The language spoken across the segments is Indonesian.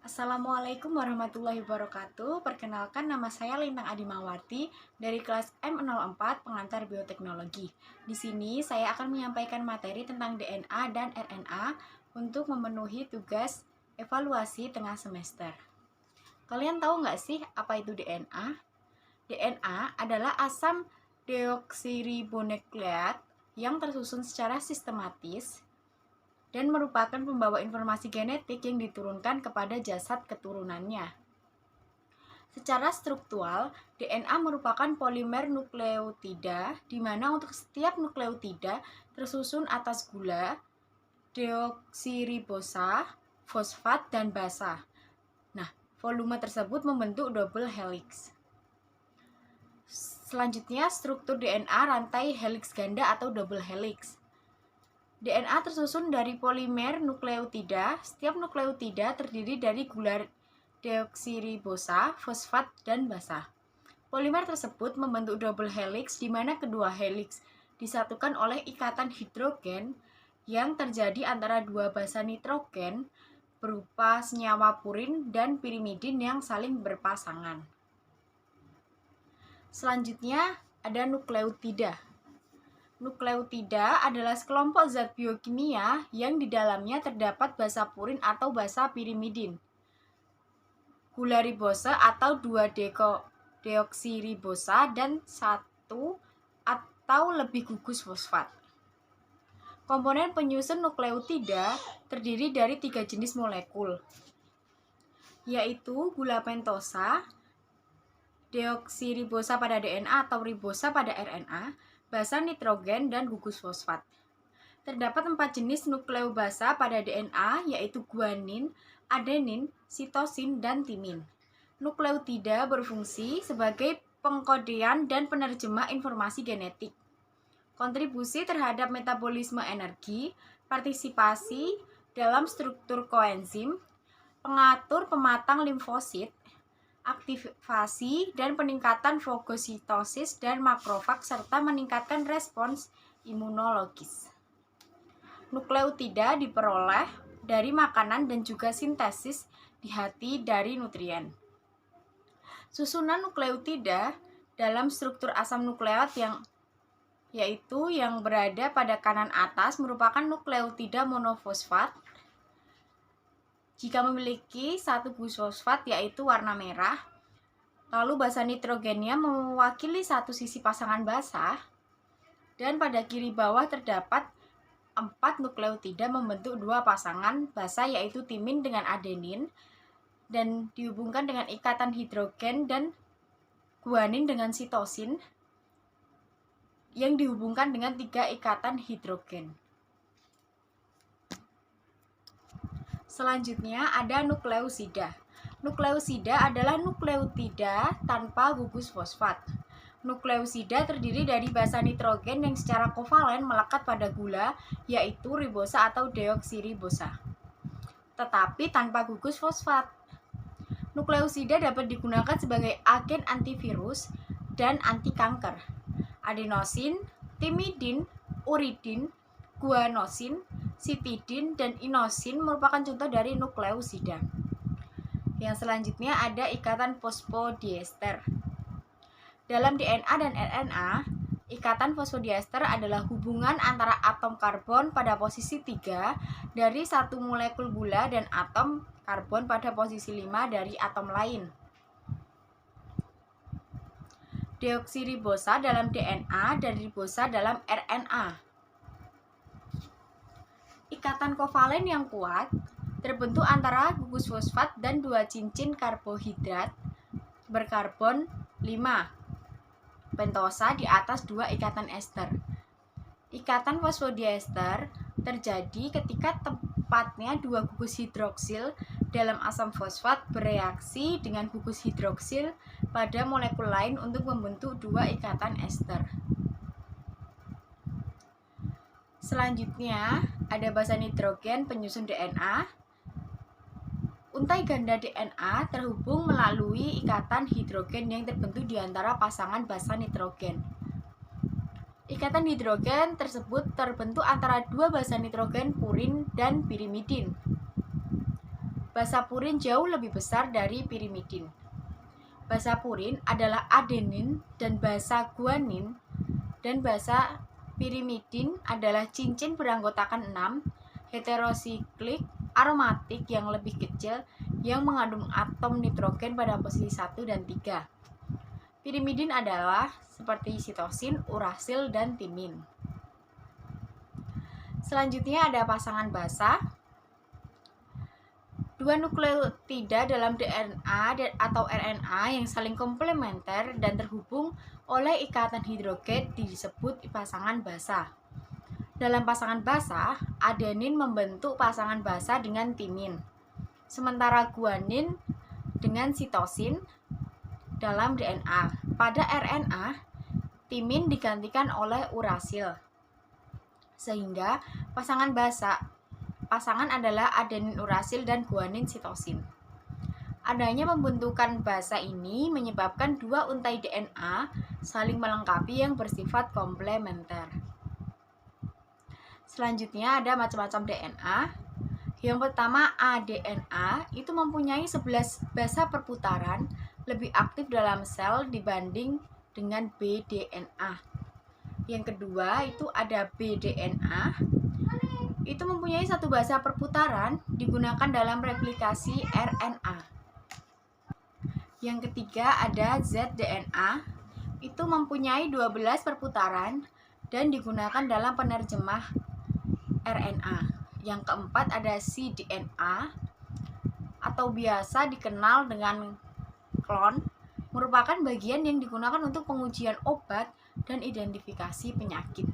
Assalamualaikum warahmatullahi wabarakatuh. Perkenalkan, nama saya Lintang Adimawati dari kelas M04 Pengantar Bioteknologi. Di sini saya akan menyampaikan materi tentang DNA dan RNA untuk memenuhi tugas evaluasi tengah semester. Kalian tahu nggak sih apa itu DNA? DNA adalah asam deoksiribonukleat yang tersusun secara sistematis dan merupakan pembawa informasi genetik yang diturunkan kepada jasad keturunannya. Secara struktural, DNA merupakan polimer nukleotida, di mana untuk setiap nukleotida tersusun atas gula, deoksiribosa, fosfat, dan basa. Nah, volume tersebut membentuk double helix. Selanjutnya, struktur DNA rantai helix ganda atau double helix. DNA tersusun dari polimer nukleotida. Setiap nukleotida terdiri dari gula deoksiribosa, fosfat, dan basa. Polimer tersebut membentuk double helix di mana kedua helix disatukan oleh ikatan hidrogen yang terjadi antara dua basa nitrogen berupa senyawa purin dan pirimidin yang saling berpasangan. Selanjutnya ada nukleotida. Nukleotida adalah sekelompok zat biokimia yang di dalamnya terdapat basa purin atau basa pirimidin, gula ribosa atau 2-deoksiribosa, dan 1 atau lebih gugus fosfat. Komponen penyusun nukleotida terdiri dari 3 jenis molekul, yaitu gula pentosa, deoksiribosa pada DNA atau ribosa pada RNA, basa nitrogen, dan gugus fosfat. Terdapat 4 jenis nukleobasa pada DNA, yaitu guanin, adenin, sitosin, dan timin. Nukleotida berfungsi sebagai pengkodean dan penerjemah informasi genetik, kontribusi terhadap metabolisme energi, partisipasi dalam struktur koenzim, pengatur pematang limfosit, aktivasi dan peningkatan fagositosis dan makrofag, serta meningkatkan respons imunologis. Nukleotida diperoleh dari makanan dan juga sintesis di hati dari nutrien. Susunan nukleotida dalam struktur asam nukleat yaitu yang berada pada kanan atas merupakan nukleotida monofosfat. Jika memiliki 1 gugus fosfat yaitu warna merah, lalu basa nitrogennya mewakili 1 sisi pasangan basa, dan pada kiri bawah terdapat 4 nukleotida membentuk 2 pasangan basa yaitu timin dengan adenin dan dihubungkan dengan ikatan hidrogen, dan guanin dengan sitosin yang dihubungkan dengan 3 ikatan hidrogen. Selanjutnya ada nukleosida. Nukleosida adalah nukleotida tanpa gugus fosfat. Nukleosida terdiri dari basa nitrogen yang secara kovalen melekat pada gula, yaitu ribosa atau deoksiribosa, tetapi tanpa gugus fosfat. Nukleosida dapat digunakan sebagai agen antivirus dan anti kanker. Adenosin, timidin, uridin, guanosin, sitidin, dan inosin merupakan contoh dari nukleosida. Yang selanjutnya ada ikatan fosfodiester. Dalam DNA dan RNA, ikatan fosfodiester adalah hubungan antara atom karbon pada posisi 3 dari satu molekul gula dan atom karbon pada posisi 5 dari atom lain. Deoksiribosa dalam DNA dan ribosa dalam RNA. Ikatan kovalen yang kuat terbentuk antara gugus fosfat dan 2 cincin karbohidrat berkarbon 5 pentosa di atas 2 ikatan ester. Ikatan fosfodiester terjadi ketika tepatnya 2 gugus hidroksil dalam asam fosfat bereaksi dengan gugus hidroksil pada molekul lain untuk membentuk 2 ikatan ester. Selanjutnya ada basa nitrogen penyusun DNA. Untai ganda DNA terhubung melalui ikatan hidrogen yang terbentuk di antara pasangan basa nitrogen. Ikatan hidrogen tersebut terbentuk antara 2 basa nitrogen purin dan pirimidin. basa purin jauh lebih besar dari pirimidin. Basa purin adalah adenin dan basa guanin, dan basa pirimidin adalah cincin beranggotakan 6 heterosiklik aromatik yang lebih kecil yang mengandung atom nitrogen pada posisi 1 dan 3. Pirimidin adalah seperti sitosin, urasil, dan timin. Selanjutnya ada pasangan basa. Dua nukleotida dalam DNA atau RNA yang saling komplementer dan terhubung oleh ikatan hidrogen disebut pasangan basa. Dalam pasangan basa, adenin membentuk pasangan basa dengan timin, sementara guanin dengan sitosin dalam DNA. Pada RNA, timin digantikan oleh urasil, sehingga pasangan adalah adenin urasil dan guanin sitosin. Adanya pembentukan basa ini menyebabkan dua untai DNA saling melengkapi yang bersifat komplementer. Selanjutnya ada macam-macam DNA. Yang pertama, aDNA itu mempunyai 11 basa perputaran lebih aktif dalam sel dibanding dengan bDNA. Yang kedua itu ada bDNA, itu mempunyai satu basa perputaran digunakan dalam replikasi RNA. Yang ketiga ada zDNA, itu mempunyai 12 perputaran dan digunakan dalam penerjemah RNA. Yang keempat ada cDNA, atau biasa dikenal dengan klon, merupakan bagian yang digunakan untuk pengujian obat dan identifikasi penyakit.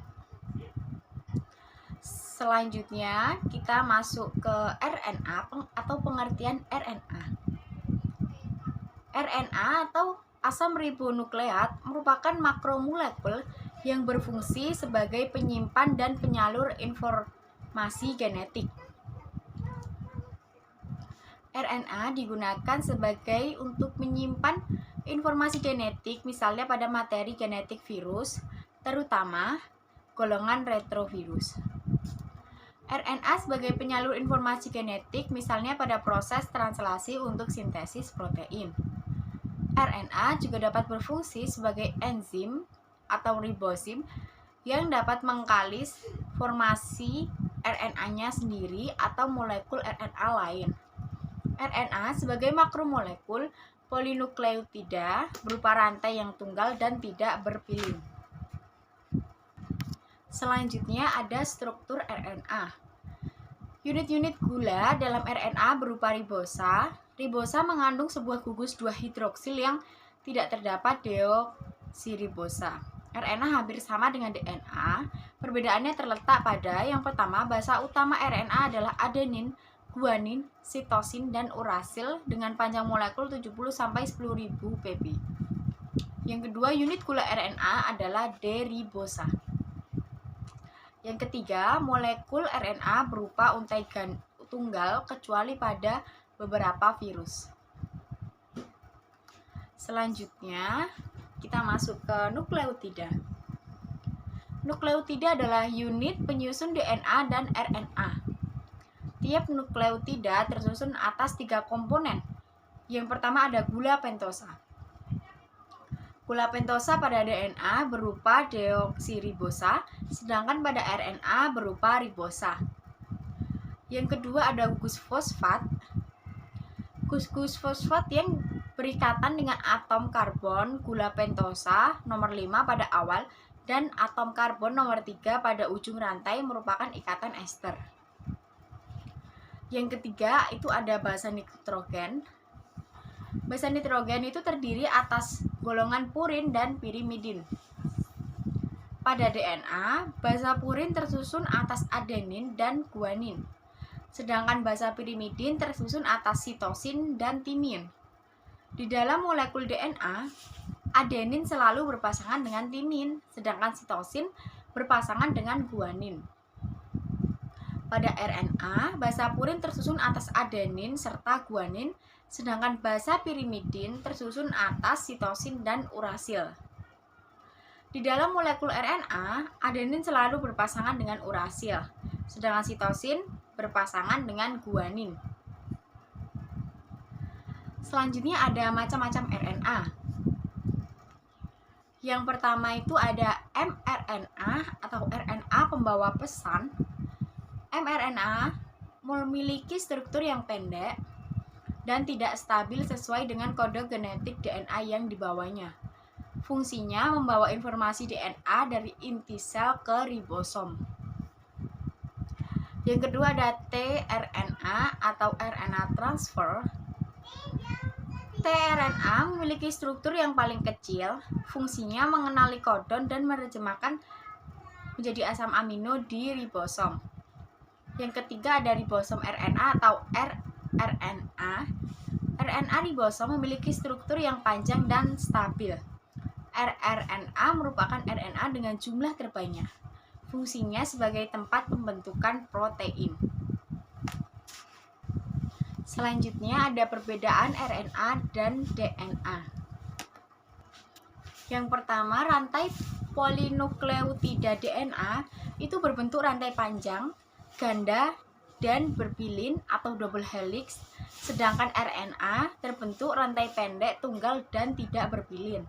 Selanjutnya kita masuk ke RNA atau pengertian RNA. RNA atau asam ribonukleat merupakan makromolekul yang berfungsi sebagai penyimpan dan penyalur informasi genetik. RNA digunakan sebagai untuk menyimpan informasi genetik, misalnya pada materi genetik virus, terutama golongan retrovirus. RNA sebagai penyalur informasi genetik, misalnya pada proses translasi untuk sintesis protein. RNA juga dapat berfungsi sebagai enzim atau ribosim yang dapat mengkalis formasi RNA-nya sendiri atau molekul RNA lain. RNA sebagai makromolekul polinukleotida berupa rantai yang tunggal dan tidak berpilin. Selanjutnya ada struktur RNA. Unit-unit gula dalam RNA berupa ribosa. Ribosa mengandung sebuah gugus 2 hidroksil yang tidak terdapat deoksiribosa. RNA hampir sama dengan DNA. Perbedaannya terletak pada yang pertama, basa utama RNA adalah adenin, guanin, sitosin, dan urasil dengan panjang molekul 70-10.000 pp. Yang kedua, unit gula RNA adalah D-ribosa. Yang ketiga, molekul RNA berupa untai tunggal kecuali pada beberapa virus. Selanjutnya, kita masuk ke nukleotida. Nukleotida adalah unit penyusun DNA dan RNA. Tiap nukleotida tersusun atas 3 komponen. Yang pertama ada gula pentosa. Gula pentosa pada DNA berupa deoksiribosa, sedangkan pada RNA berupa ribosa. Yang kedua ada gugus fosfat. Gugus fosfat yang berikatan dengan atom karbon gula pentosa nomor 5 pada awal dan atom karbon nomor 3 pada ujung rantai merupakan ikatan ester. Yang ketiga itu ada basa nitrogen. Basa nitrogen itu terdiri atas golongan purin dan pirimidin. Pada DNA, basa purin tersusun atas adenin dan guanin, sedangkan basa pirimidin tersusun atas sitosin dan timin. Di dalam molekul DNA, adenin selalu berpasangan dengan timin, sedangkan sitosin berpasangan dengan guanin. Pada RNA, basa purin tersusun atas adenin serta guanin, sedangkan basa pirimidin tersusun atas sitosin dan urasil. Di dalam molekul RNA, adenin selalu berpasangan dengan urasil, sedangkan sitosin berpasangan dengan guanin. Selanjutnya ada macam-macam RNA. Yang pertama itu ada mRNA atau RNA pembawa pesan. mRNA memiliki struktur yang pendek dan tidak stabil sesuai dengan kode genetik DNA yang dibawanya. Fungsinya membawa informasi DNA dari inti sel ke ribosom. Yang kedua ada tRNA atau RNA transfer. tRNA memiliki struktur yang paling kecil, fungsinya mengenali kodon dan menerjemahkan menjadi asam amino di ribosom. Yang ketiga ada ribosom RNA atau rRNA. RNA ribosom memiliki struktur yang panjang dan stabil. rRNA merupakan RNA dengan jumlah terbanyak. Fungsinya sebagai tempat pembentukan protein. Selanjutnya ada perbedaan RNA dan DNA. Yang pertama, rantai polinukleotida DNA itu berbentuk rantai panjang, ganda, dan berpilin atau double helix, sedangkan RNA terbentuk rantai pendek, tunggal, dan tidak berpilin.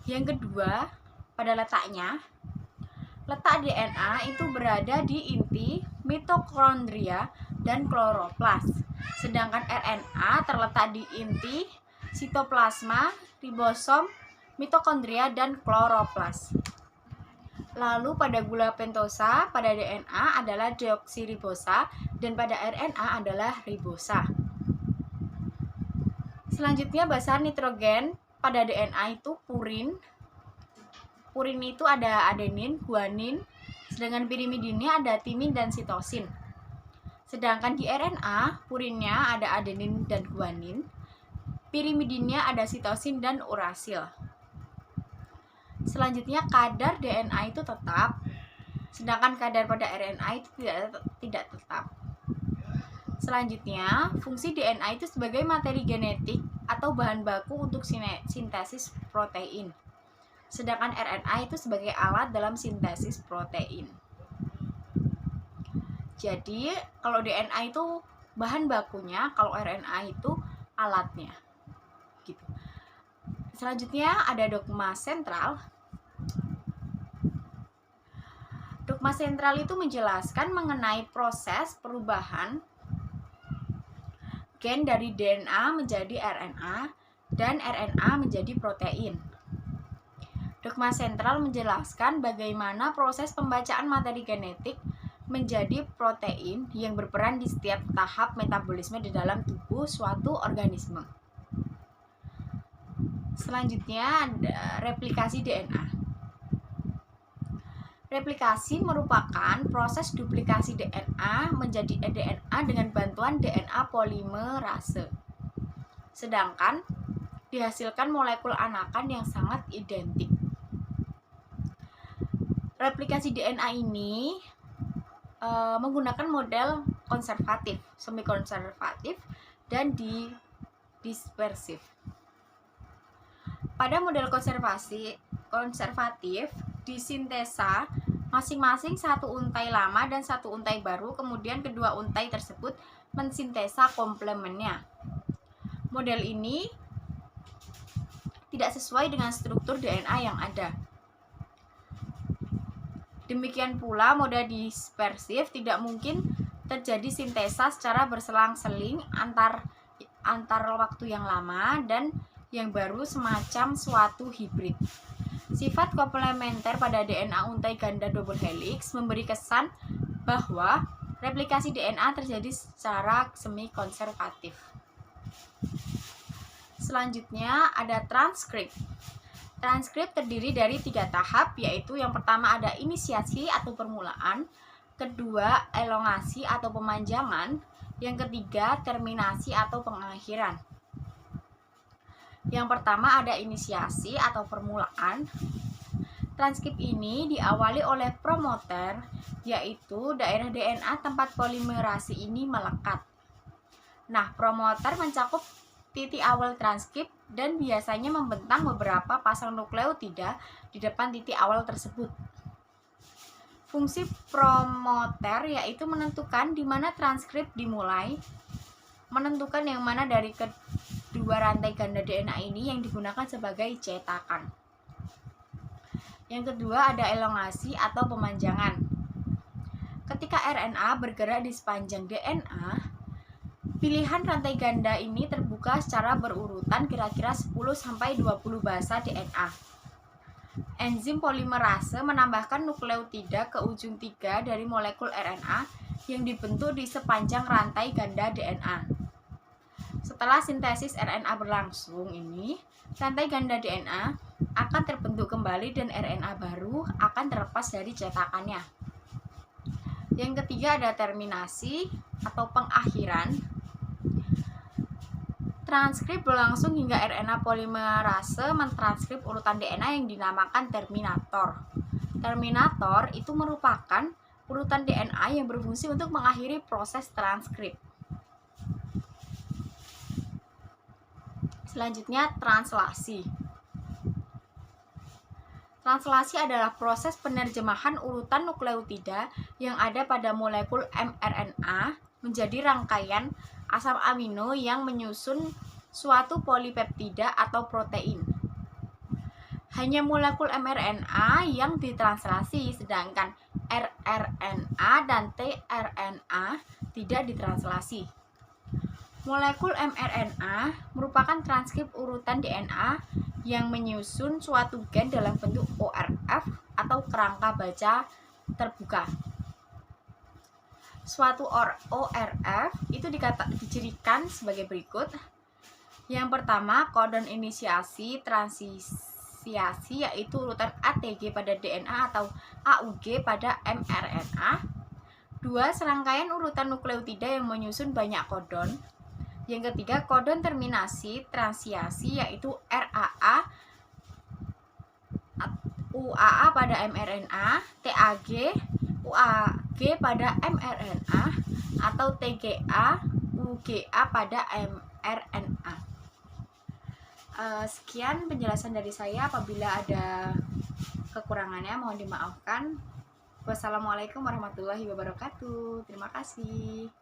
Yang kedua, pada letaknya, letak DNA itu berada di inti, mitokondria, dan kloroplas, sedangkan RNA terletak di inti, sitoplasma, ribosom, mitokondria, dan kloroplas. Lalu pada gula pentosa, pada DNA adalah deoksiribosa, dan pada RNA adalah ribosa. Selanjutnya basan nitrogen pada DNA itu purin. Purin itu ada adenin, guanin, sedangkan pirimidinnya ada timin dan sitosin. Sedangkan di RNA, purinnya ada adenin dan guanin, pirimidinnya ada sitosin dan urasil. Selanjutnya kadar DNA itu tetap, sedangkan kadar pada RNA itu tidak tetap. Selanjutnya, fungsi DNA itu sebagai materi genetik atau bahan baku untuk sintesis protein. Sedangkan RNA itu sebagai alat dalam sintesis protein. Jadi, kalau DNA itu bahan bakunya, kalau RNA itu alatnya. Gitu. Selanjutnya ada dogma sentral. Dogma sentral itu menjelaskan mengenai proses perubahan gen dari DNA menjadi RNA dan RNA menjadi protein. Dogma sentral menjelaskan bagaimana proses pembacaan materi genetik menjadi protein yang berperan di setiap tahap metabolisme di dalam tubuh suatu organisme. Selanjutnya ada replikasi DNA. Replikasi merupakan proses duplikasi DNA menjadi DNA dengan bantuan DNA polimerase. Sedangkan dihasilkan molekul anakan yang sangat identik. Replikasi DNA ini menggunakan model konservatif, semi-konservatif, dan dispersif. Pada model konservatif, disintesa masing-masing satu untai lama dan satu untai baru, kemudian kedua untai tersebut mensintesa komplemennya. Model ini tidak sesuai dengan struktur DNA yang ada. Demikian pula model dispersif tidak mungkin terjadi sintesa secara berselang-seling antar waktu yang lama dan yang baru semacam suatu hibrid. Sifat komplementer pada DNA untai ganda double helix memberi kesan bahwa replikasi DNA terjadi secara semi-konservatif. Selanjutnya ada transkrip. Transkrip terdiri dari 3 tahap, yaitu yang pertama ada inisiasi atau permulaan, kedua elongasi atau pemanjangan, yang ketiga terminasi atau pengakhiran. Yang pertama ada inisiasi atau permulaan. Transkrip ini diawali oleh promoter, yaitu daerah DNA tempat polimerase ini melekat. Nah, promoter mencakup titik awal transkrip dan biasanya membentang beberapa pasang nukleotida di depan titik awal tersebut. Fungsi promoter yaitu menentukan di mana transkrip dimulai, menentukan yang mana dari dua rantai ganda DNA ini yang digunakan sebagai cetakan. Yang kedua ada elongasi atau pemanjangan. Ketika RNA bergerak di sepanjang DNA, pilihan rantai ganda ini terbuka secara berurutan kira-kira 10-20 basa DNA. Enzim polimerase menambahkan nukleotida ke ujung 3 dari molekul RNA yang dibentuk di sepanjang rantai ganda DNA. Setelah sintesis RNA berlangsung ini, rantai ganda DNA akan terbentuk kembali dan RNA baru akan terlepas dari cetakannya. Yang ketiga ada terminasi atau pengakhiran. Transkrip berlangsung hingga RNA polimerase mentranskrip urutan DNA yang dinamakan terminator. Terminator itu merupakan urutan DNA yang berfungsi untuk mengakhiri proses transkrip. Selanjutnya translasi. Translasi adalah proses penerjemahan urutan nukleotida yang ada pada molekul mRNA menjadi rangkaian asam amino yang menyusun suatu polipeptida atau protein. Hanya molekul mRNA yang ditranslasi, sedangkan rRNA dan tRNA tidak ditranslasi. Molekul mRNA merupakan transkrip urutan DNA yang menyusun suatu gen dalam bentuk ORF atau kerangka baca terbuka. Suatu ORF itu dicirikan sebagai berikut. Yang pertama, kodon inisiasi transisiasi yaitu urutan ATG pada DNA atau AUG pada mRNA. 2. Serangkaian urutan nukleotida yang menyusun banyak kodon. Yang ketiga, kodon terminasi transiasi yaitu RAA, UAA pada mRNA, TAG, UAG pada mRNA, atau TGA, UGA pada mRNA. Sekian penjelasan dari saya. Apabila ada kekurangannya mohon dimaafkan. Wassalamualaikum warahmatullahi wabarakatuh. Terima kasih.